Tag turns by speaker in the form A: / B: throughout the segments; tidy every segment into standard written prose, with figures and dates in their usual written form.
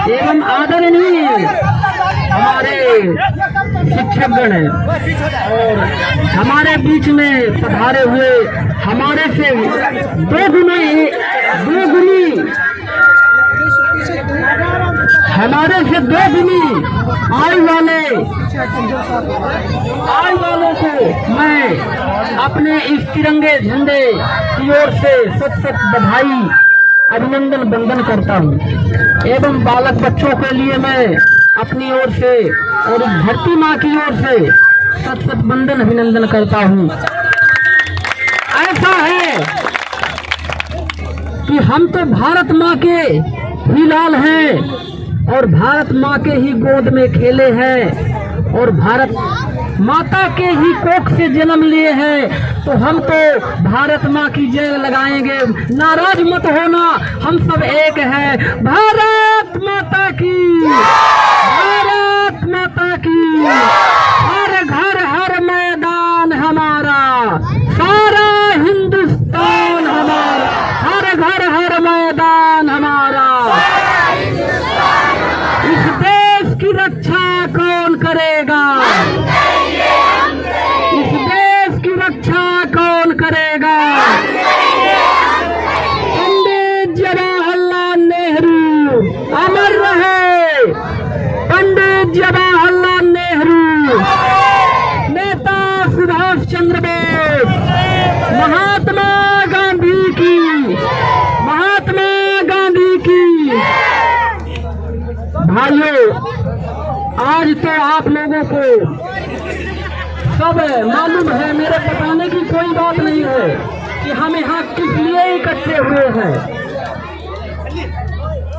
A: एवं आदरणीय हमारे शिक्षकगण और हमारे बीच में पधारे हुए हमारे से दो गुनी आयु वालों को मैं अपने इस तिरंगे झंडे की ओर से सत सत बधाई अभिनंदन वंदन करता हूँ। एवं बालक बच्चों के लिए मैं अपनी ओर से और धरती माँ की ओर से सत सत वंदन अभिनंदन करता हूँ। ऐसा है कि हम तो भारत माँ के ही लाल हैं और भारत माँ के ही गोद में खेले हैं और भारत माता के ही कोख से जन्म लिए हैं, तो हम तो भारत माँ की जय लगाएंगे। नाराज मत होना, हम सब एक हैं। भारत माता की, भारत माता की। हर घर हर मैदान हमारा, सारा हिंदुस्तान हमारा। हर घर हर मैदान हमारा। इस देश की रक्षा कौन करेगा? इस देश की रक्षा कौन करेगा? पंडित जवाहरलाल नेहरू अमर रहे। पंडित जवाहरलाल नेहरू, नेता सुभाष चंद्र बोस, महात्मा गांधी की, महात्मा गांधी की। भाइयों, आज तो आप लोगों को सब मालूम है, मेरे बताने की कोई बात नहीं है कि हम यहाँ किस लिए इकट्ठे हुए हैं।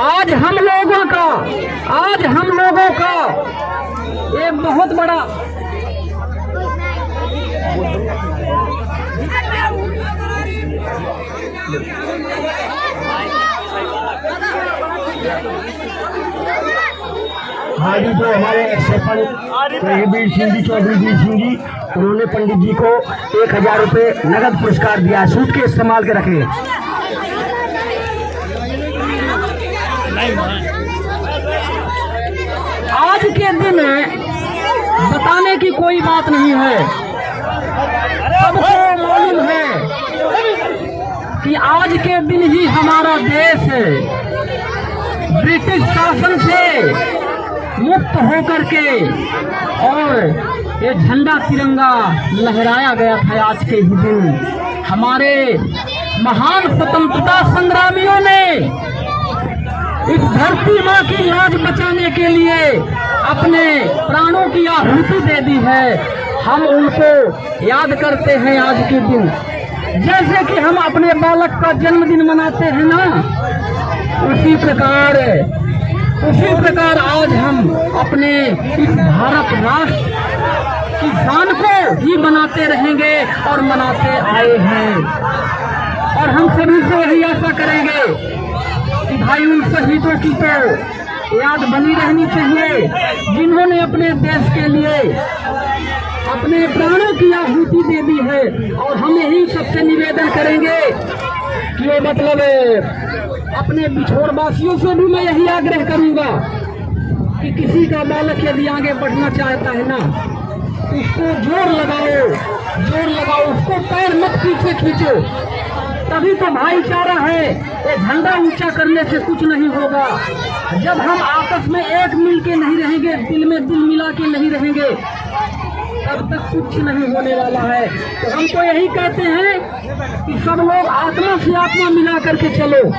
A: आज हम लोगों का एक बहुत बड़ा
B: आज जो हमारे सरपंच वीर सिंह जी, चौधरी वीर सिंह जी, उन्होंने पंडित जी को 1000 रुपये नगद पुरस्कार दिया। सूट के इस्तेमाल के रखे।
A: आज के दिन बताने की कोई बात नहीं है, सबको मालूम है कि आज के दिन ही हमारा देश ब्रिटिश शासन से मुक्त होकर के और ये झंडा तिरंगा लहराया गया था। आज के ही दिन हमारे महान स्वतंत्रता संग्रामियों ने इस धरती माँ की लाज बचाने के लिए अपने प्राणों की आहुति दे दी है। हम उनको याद करते हैं आज के दिन, जैसे कि हम अपने बालक का जन्मदिन मनाते हैं ना, उसी प्रकार आज हम अपने इस भारत राष्ट्र की शान को ही मनाते रहेंगे और मनाते आए हैं। और हम सभी से यही आशा करेंगे कि भाई उन शहीदों की तो याद बनी रहनी चाहिए, जिन्होंने अपने देश के लिए अपने प्राणों की आहुति दे दी है। और हम यही सबसे निवेदन करेंगे कि वो अपने बिछोड़वासियों से भी मैं यही आग्रह करूंगा कि किसी का बालक यदि आगे बढ़ना चाहता है ना, उसको जोर लगाओ, उसको पैर मत पीछे खींचो, तभी तो भाईचारा है। ये झंडा ऊंचा करने से कुछ नहीं होगा। जब हम आपस में एक मिल के नहीं रहेंगे, दिल में दिल मिला के नहीं रहेंगे, तब तक कुछ नहीं होने वाला है। तो हम तो यही कहते हैं कि सब लोग आत्मा से आत्मा मिला करके चलो,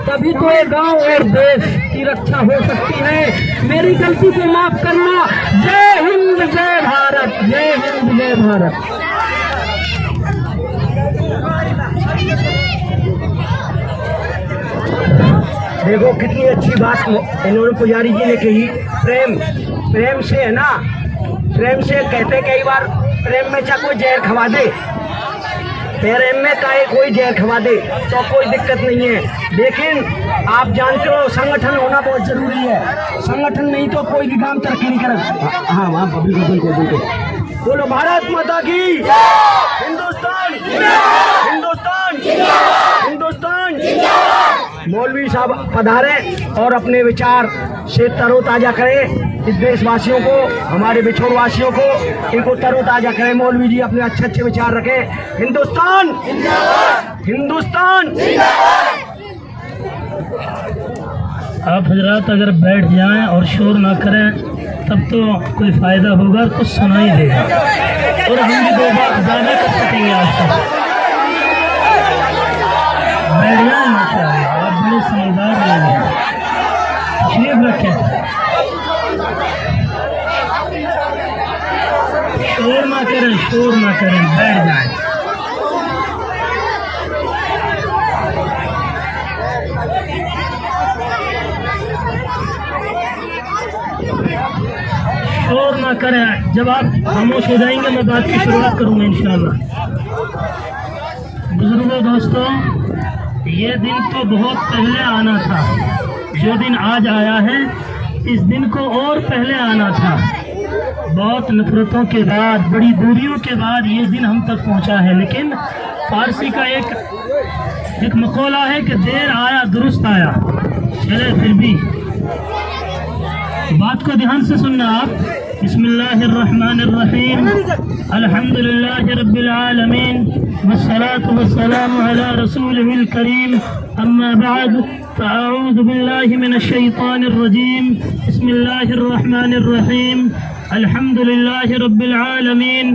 A: तभी तो ये गांव और देश की रक्षा हो सकती है। मेरी गलती को माफ करना। जय हिंद, जय भारत। जय हिंद, जय भारत।
B: देखो कितनी अच्छी बात इन्होंने पुजारी जी ने कही। प्रेम से है ना, प्रेम से कहते कई बार प्रेम में चाहे कोई जहर खवा दे, प्रेम में चाहे कोई जहर खवा दे तो कोई दिक्कत नहीं है। लेकिन आप जानते हो संगठन होना बहुत जरूरी है। संगठन नहीं तो कोई भी काम तरक्की नहीं करेगा। हाँ बिल्कुल। बोलो भारत माता की, हिंदुस्तान, हिंदुस्तान, हिंदुस्तान। मौलवी साहब पधारे और अपने विचार से तरोताजा करें इस देशवासियों को, हमारे बिछोड़ वासियों को, इनको तरोताजा करें। मौलवी जी अपने अच्छे अच्छे विचार रखें। हिंदुस्तान हिंदुस्तान।
C: आप हजरात अगर बैठ जाएं और शोर ना करें तब तो कोई फ़ायदा होगा, कुछ सुनाई देगा और हम भी दो बात ज़्यादा कर सकेंगे आपसे। बैठ जाएं, माशाअल्लाह आप बड़े समझदार लोग हैं, तशरीफ रखें, शोर ना करें, बैठ जाएं। शोर ना करें, जब आप खामोश हो जाएंगे मैं बात की शुरुआत करूंगा इंशाअल्लाह। बुजुर्गों, दोस्तों, ये दिन तो बहुत पहले आना था, जो दिन आज आया है इस दिन को और पहले आना था। बहुत नफरतों के बाद, बड़ी दूरियों के बाद ये दिन हम तक पहुंचा है। लेकिन फारसी का एक मकौला है कि देर आया दुरुस्त आया। चले फिर भी बात को ध्यान से सुनना आप। बिस्मिल्लाहिर्रहमानिर्रहीम, अल्हम्दुलिल्लाहि रब्बिल आलमीन, वस्सलातु वस्सलामु अला रसूलिहिल करीम, अम्मा बाद, फ़अऊज़ु बिल्लाहि मिनश शैतानिर रजीम, बिस्मिल्लाहिर्रहमानिर्रहीम, अल्हम्दुलिल्लाहि रब्बिल आलमीन,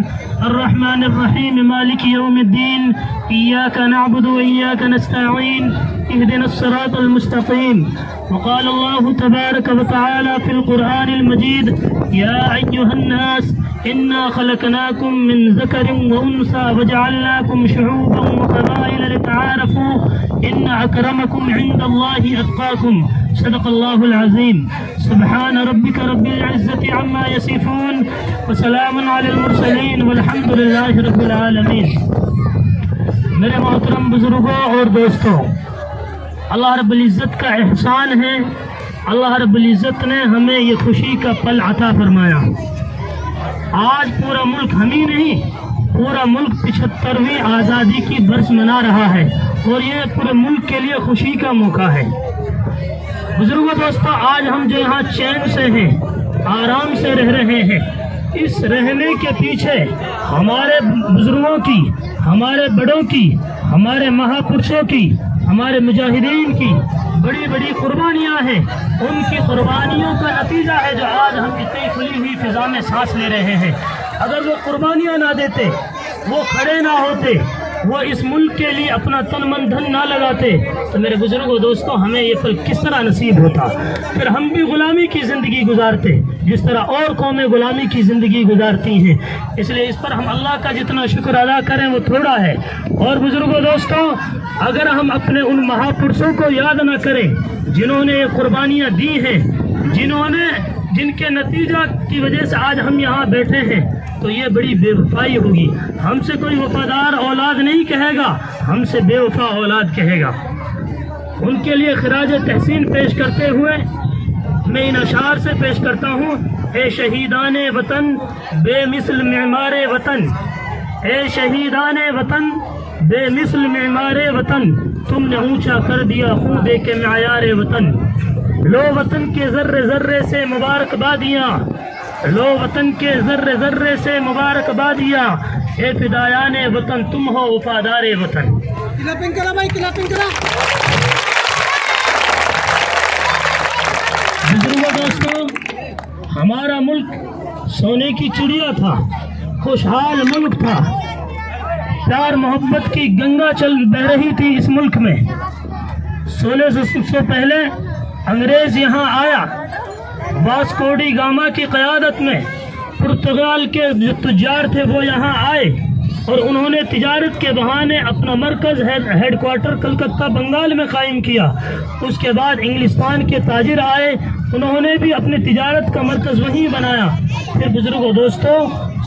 C: अर्रहमानिर रहीम, मालिकि यौमिद्दीन, इय्याका नअबुदु व इय्याका नस्तईन, इहदिनस सिरातल मुस्तक़ीम। वक़ाल अल्लाहु तबारक व तआला फ़िल क़ुरआनिल मजीद, या अय्युहन्नास इन्ना खलक़नाकुम मिन ज़करिन व उन्सा वजअलनाकुम शुऊबन व क़बाइल लितआरफ़ू इन्न अक्रमकुम इंदल्लाहि अत्क़ाकुम। सदक़ल्लाहुल अज़ीम। सुब्हान रब्बिका रब्बिल इज़्ज़ति अम्मा यसिफ़ून व सलामुन अलल मुरसलीन वल्हम्दुलिल्लाहि रब्बिल आलमीन। मेरे मोहतरम बुजुर्गों और दोस्तों, अल्लाह रब्बुल इज़्ज़त का एहसान है, अल्लाह रब्बुल इज़्ज़त ने हमें ये खुशी का पल अता फरमाया। आज पूरा मुल्क, हम ही नहीं पूरा मुल्क 75वीं आज़ादी की बरस मना रहा है और ये पूरे मुल्क के लिए खुशी का मौका है। बुजुर्गों, दोस्तों, आज हम जो यहाँ चैन से हैं, आराम से रह रहे हैं, इस रहने के पीछे हमारे बुजुर्गों की, हमारे बड़ों की, हमारे महापुरुषों की, हमारे मुजाहिदीन की बड़ी बड़ी कुर्बानियां हैं। उनकी कुर्बानियों का नतीजा है जो आज हम इतनी खुली हुई फिजा में सांस ले रहे हैं। अगर वो कुर्बानियां ना देते, वो खड़े ना होते, वो इस मुल्क के लिए अपना तन मन धन ना लगाते, तो मेरे बुजुर्गों, दोस्तों, हमें ये फल किस तरह नसीब होता। फिर हम भी गुलामी की ज़िंदगी गुजारते जिस तरह और कौमें गुलामी की ज़िंदगी गुजारती हैं। इसलिए इस पर हम अल्लाह का जितना शुक्र अदा करें वो थोड़ा है। और बुजुर्गों, दोस्तों, अगर हम अपने उन महापुरुषों को याद न करें जिन्होंने ये कुर्बानियाँ दी हैं, जिनके नतीजा की वजह से आज हम यहाँ बैठे हैं, तो ये बड़ी बेवफाई होगी। हमसे कोई वफादार औलाद नहीं कहेगा, हमसे बेवफा औलाद कहेगा। उनके लिए खिराज तहसीन पेश करते हुए मैं इन अशार से पेश करता हूँ। ए शहीदाने वतन बेमिसल मेमारे वतन, ए शहीदाने वतन बेमिसल मेमारे वतन, तुमने ऊंचा कर दिया खूदे के मयारे वतन। लो वतन के जर्रे जर्रे से मुबारकबादियाँ, लो वतन के जर्रे जर्रे से मुबारकबादियाँ, ए फिदायाने वतन तुम हो वफादारे वतन। बुजुर्गों, दोस्तों, हमारा मुल्क सोने की चिड़िया था, खुशहाल मुल्क था, प्यार मोहब्बत की गंगा चल बह रही थी इस मुल्क में। 1600 से पहले अंग्रेज यहाँ आया, वास्को डी गामा की क़यादत में पुर्तगाल के जो तुजार थे वो यहाँ आए और उन्होंने तिजारत के बहाने अपना मरकज़ हेडक्वार्टर कलकत्ता बंगाल में कायम किया। उसके बाद इंग्लिस्तान के ताजिर आए, उन्होंने भी अपनी तिजारत का मरकज़ वहीं बनाया। फिर बुजुर्गों, दोस्तों,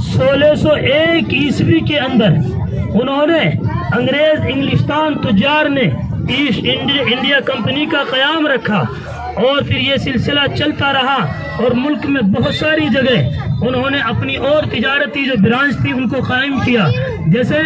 C: 1601 ईस्वी के अंदर उन्होंने अंग्रेज इंग्लिस्तान तुजार ने ईस्ट इंडिया कंपनी का क़याम रखा اور پھر یہ سلسلہ چلتا رہا اور ملک میں بہت ساری جگہ انہوں نے اپنی اور تجارتی جو برانچ تھی ان کو قائم کیا. جیسے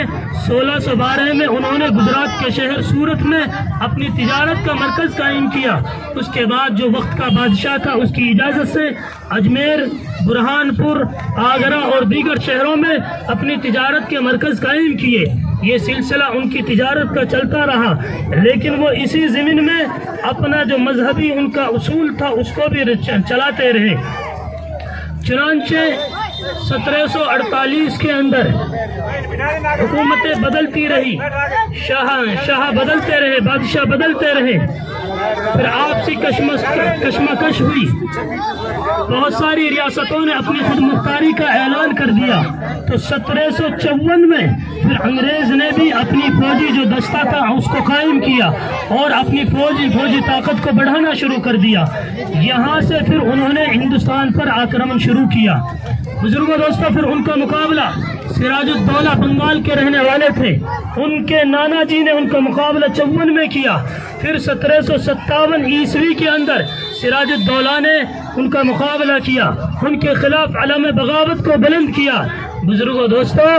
C: 1612 میں انہوں نے گجرات کے شہر سورت میں اپنی تجارت کا مرکز قائم کیا. اس کے بعد جو وقت کا بادشاہ تھا اس کی اجازت سے اجمیر، برہان پور، آگرہ اور دیگر شہروں میں اپنی تجارت کے مرکز قائم کیے. یہ سلسلہ ان کی تجارت کا چلتا رہا، لیکن وہ اسی زمین میں اپنا جو مذہبی ان کا اصول تھا اس کو بھی چلاتے رہے. چنانچہ 1748 کے اندر حکومتیں بدلتی رہی، شاہ بدلتے رہے، بادشاہ بدلتے رہے، پھر آپسی کشمکش ہوئی. بہت ساری ریاستوں نے اپنی خود مختاری کا اعلان کر دیا. تو 1754 میں پھر انگریز نے بھی اپنی فوجی جو دستہ تھا اس کو قائم کیا اور اپنی فوجی طاقت کو بڑھانا شروع کر دیا. یہاں سے پھر انہوں نے ہندوستان پر آکرمن شروع کیا. بزرگوں دوستوں، پھر ان کا مقابلہ سراج الدولہ بنگال کے رہنے والے تھے، ان کے نانا جی نے ان کا مقابلہ 54 میں کیا. پھر 1757 عیسوی کے اندر سراج الدولہ نے ان کا مقابلہ کیا، ان کے خلاف علم بغاوت کو بلند کیا. بزرگوں دوستوں،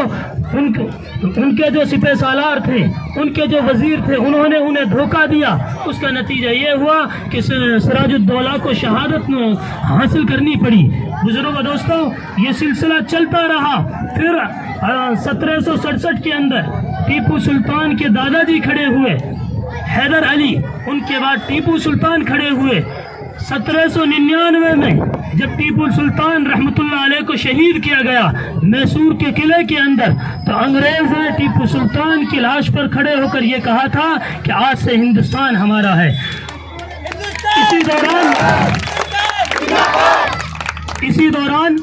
C: ان کے جو سپہ سالار تھے، ان کے جو وزیر تھے، انہوں نے انہیں دھوکہ دیا. اس کا نتیجہ یہ ہوا کہ سراج الدولہ کو شہادت حاصل کرنی پڑی. بزرگوں دوستوں، یہ سلسلہ چلتا رہا. پھر 1767 کے اندر ٹیپو سلطان کے دادا جی کھڑے ہوئے، حیدر علی، ان کے بعد ٹیپو سلطان کھڑے ہوئے. 1799 میں جب ٹیپو سلطان رحمۃ اللہ علیہ کو شہید کیا گیا میسور کے قلعے کے اندر، تو انگریز نے ٹیپو سلطان کی لاش پر کھڑے ہو کر یہ کہا تھا کہ آج سے ہندوستان ہمارا ہے. اسی دوران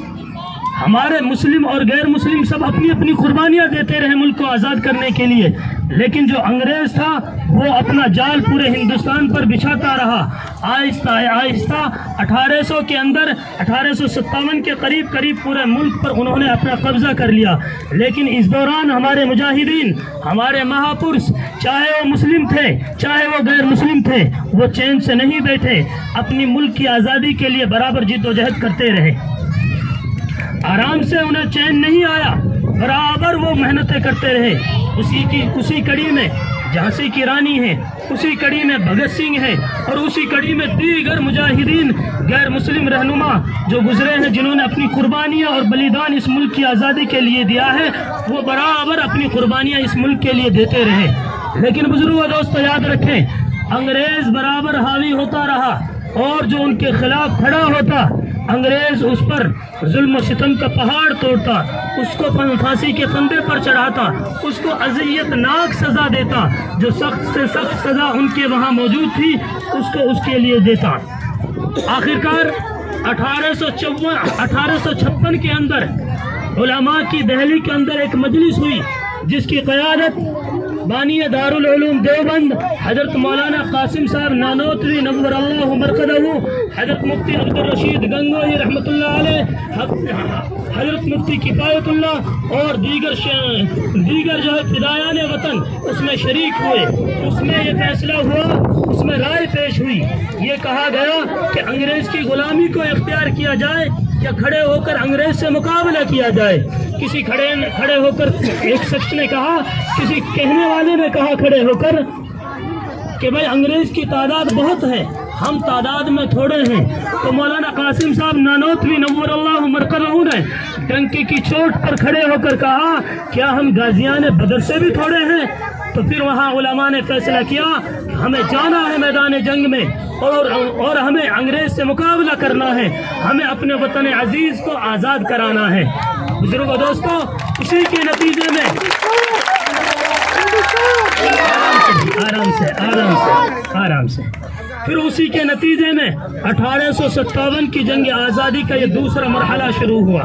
C: ہمارے مسلم اور غیر مسلم سب اپنی اپنی قربانیاں دیتے رہے ملک کو آزاد کرنے کے لیے، لیکن جو انگریز تھا وہ اپنا جال پورے ہندوستان پر بچھاتا رہا. آہستہ آہستہ 1800 کے اندر 1857 کے قریب پورے ملک پر انہوں نے اپنا قبضہ کر لیا. لیکن اس دوران ہمارے مجاہدین، ہمارے مہاپرش، چاہے وہ مسلم تھے چاہے وہ غیر مسلم تھے، وہ چین سے نہیں بیٹھے، اپنی ملک کی آزادی کے لیے برابر جد و جہد کرتے رہے. آرام سے انہیں چین نہیں آیا، برابر وہ محنتیں کرتے رہے. اسی کڑی میں جھانسی کی رانی ہے، اسی کڑی میں بھگت سنگھ ہے، اور اسی کڑی میں دیگر مجاہدین غیر مسلم رہنما جو گزرے ہیں، جنہوں نے اپنی قربانیاں اور بلیدان اس ملک کی آزادی کے لیے دیا ہے، وہ برابر اپنی قربانیاں اس ملک کے لیے دیتے رہے. لیکن بزرگوں دوستو یاد رکھیں، انگریز برابر حاوی ہوتا رہا، اور جو ان کے خلاف کھڑا ہوتا انگریز اس پر ظلم و ستم کا پہاڑ توڑتا، اس کو پھانسی کے پھندے پر چڑھاتا، اس کو اذیت ناک سزا دیتا. جو سخت سے سخت سزا ان کے وہاں موجود تھی اس کے لیے دیتا. آخرکار 1856 کے اندر علماء کی دہلی کے اندر ایک مجلس ہوئی، جس کی قیادت بانی دارالعلوم دیوبند حضرت مولانا قاسم صاحب نانوتوی نور اللہ مرقدہ، حضرت مفتی عبد الرشید گنگوئی رحمۃ اللہ علیہ، حضرت مفتی کفایت اللہ اور دیگر جو ہے فدایان وطن اس میں شریک ہوئے. اس میں یہ فیصلہ ہوا، اس میں رائے پیش ہوئی، یہ کہا گیا کہ انگریز کی غلامی کو اختیار کیا جائے یا کھڑے ہو کر انگریز سے مقابلہ کیا جائے. کسی کھڑے ہو کر ایک شخص نے کہا، کسی کہنے والے نے کہا کھڑے ہو کر کہ بھائی انگریز کی تعداد بہت ہے، ہم تعداد میں تھوڑے ہیں. تو مولانا قاسم صاحب نانوتوی نور اللہ مرقدہ نے ڈنکے کی چوٹ پر کھڑے ہو کر کہا، کیا ہم غازیان بدر سے بھی تھوڑے ہیں؟ تو پھر وہاں علماء نے فیصلہ کیا ہمیں جانا ہے میدان جنگ میں، اور ہمیں انگریز سے مقابلہ کرنا ہے، ہمیں اپنے وطن عزیز کو آزاد کرانا ہے. بزرگوں دوستوں، اسی کے نتیجے میں آرام سے پھر اسی کے نتیجے میں 1857 کی جنگ آزادی کا یہ دوسرا مرحلہ شروع ہوا.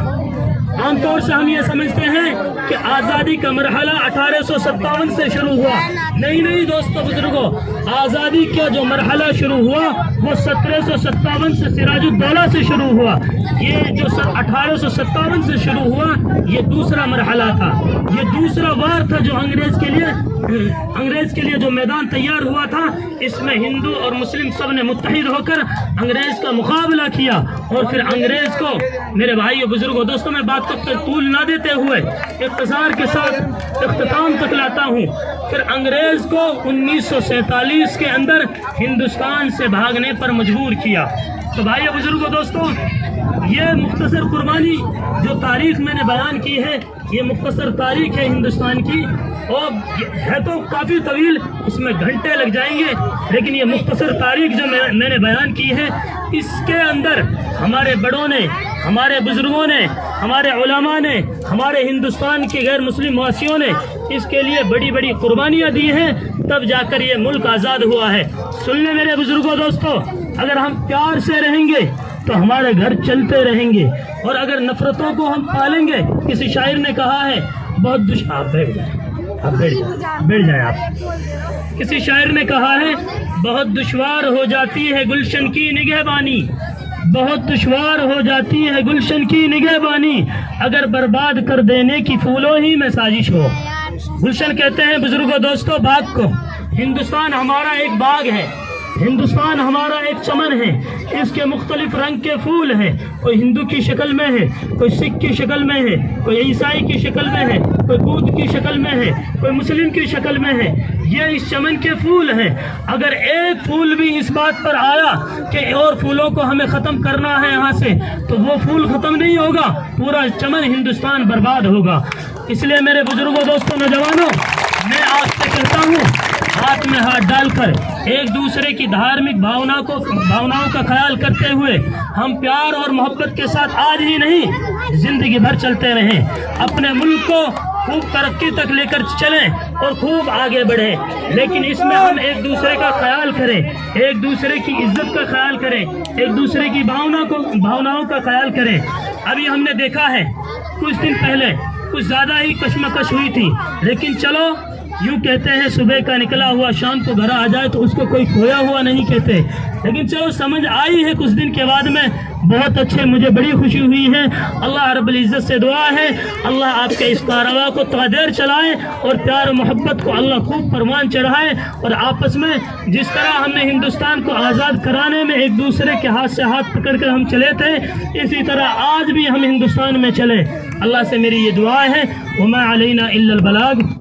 C: عام طور سے ہم یہ سمجھتے ہیں کہ آزادی کا مرحلہ 1857 سے شروع ہوا. نہیں دوستو بزرگوں، آزادی کا جو مرحلہ شروع ہوا وہ 1757 سے سراج الدولہ سے شروع ہوا. یہ جو 1857 سے شروع ہوا یہ دوسرا مرحلہ تھا، یہ دوسرا وار تھا جو انگریز کے لیے انگریز کے لیے جو میدان تیار ہوا تھا اس میں ہندو اور مسلم سب نے متحد ہو کر انگریز کا مقابلہ کیا اور پھر انگریز کو میرے بھائیو بزرگوں دوستوں میں بات کو طول نہ دیتے ہوئے اختصار کے ساتھ اختتام تک لاتا ہوں. پھر انگریز کو 1947 کے اندر ہندوستان سے بھاگنے پر مجبور کیا. تو بھائیو بزرگوں دوستوں یہ مختصر قربانی جو تاریخ میں نے بیان کی ہے یہ مختصر تاریخ ہے ہندوستان کی اور ہے تو کافی طویل اس میں گھنٹے لگ جائیں گے لیکن یہ مختصر تاریخ جو میں نے بیان کی ہے اس کے اندر ہمارے بڑوں نے ہمارے بزرگوں نے ہمارے علماء نے ہمارے ہندوستان کے غیر مسلم مواسیوں نے اس کے لیے بڑی بڑی قربانیاں دی ہیں تب جا کر یہ ملک آزاد ہوا ہے. سن لیں میرے بزرگوں دوستو اگر ہم پیار سے رہیں گے تو ہمارے گھر چلتے رہیں گے اور اگر نفرتوں کو ہم پالیں گے کسی شاعر نے کہا ہے بہت بیٹھ جائیں آپ کسی شاعر نے کہا ہے بہت دشوار ہو جاتی ہے گلشن کی نگہبانی بہت دشوار ہو جاتی ہے گلشن کی نگہبانی اگر برباد کر دینے کی پھولوں ہی میں سازش ہو. گلشن کہتے ہیں بزرگوں دوستوں باغ کو. ہندوستان ہمارا ایک باغ ہے ہندوستان ہمارا ایک چمن ہے اس کے مختلف رنگ کے پھول ہیں کوئی ہندو کی شکل میں ہے کوئی سکھ کی شکل میں ہے کوئی عیسائی کی شکل میں ہے کوئی بدھ کی شکل میں ہے کوئی مسلم کی شکل میں ہے. یہ اس چمن کے پھول ہیں. اگر ایک پھول بھی اس بات پر آیا کہ اور پھولوں کو ہمیں ختم کرنا ہے یہاں سے تو وہ پھول ختم نہیں ہوگا پورا چمن ہندوستان برباد ہوگا. اس لیے میرے بزرگوں دوستوں نوجوانوں میں آپ سے کہتا ہوں ہاتھ میں ہاتھ ڈال کر ایک دوسرے کی دھارمک بھاوناؤں کا خیال کرتے ہوئے ہم پیار اور محبت کے ساتھ آج ہی نہیں زندگی بھر چلتے رہیں. اپنے ملک کو خوب ترقی تک لے کر چلیں اور خوب آگے بڑھیں لیکن اس میں ہم ایک دوسرے کا خیال کریں ایک دوسرے کی عزت کا خیال کریں ایک دوسرے کی بھاوناؤں کا خیال کریں. ابھی ہم نے دیکھا ہے کچھ دن پہلے کچھ زیادہ ہی کشمکش ہوئی تھی لیکن چلو یوں کہتے ہیں صبح کا نکلا ہوا شام کو گھر آ جائے تو اس کو کوئی کھویا ہوا نہیں کہتے لیکن چلو سمجھ آئی ہے کچھ دن کے بعد میں بہت اچھے مجھے بڑی خوشی ہوئی ہے. اللہ رب العزت سے دعا ہے اللہ آپ کے اس کارروائی کو تا دیر چلائے اور پیار و محبت کو اللہ خوب پروان چڑھائے اور آپس میں جس طرح ہم نے ہندوستان کو آزاد کرانے میں ایک دوسرے کے ہاتھ سے ہاتھ پکڑ کر ہم چلے تھے اسی طرح آج بھی ہم ہندوستان میں چلیں. اللہ سے میری یہ دعا ہے وما علینا الا البلاغ.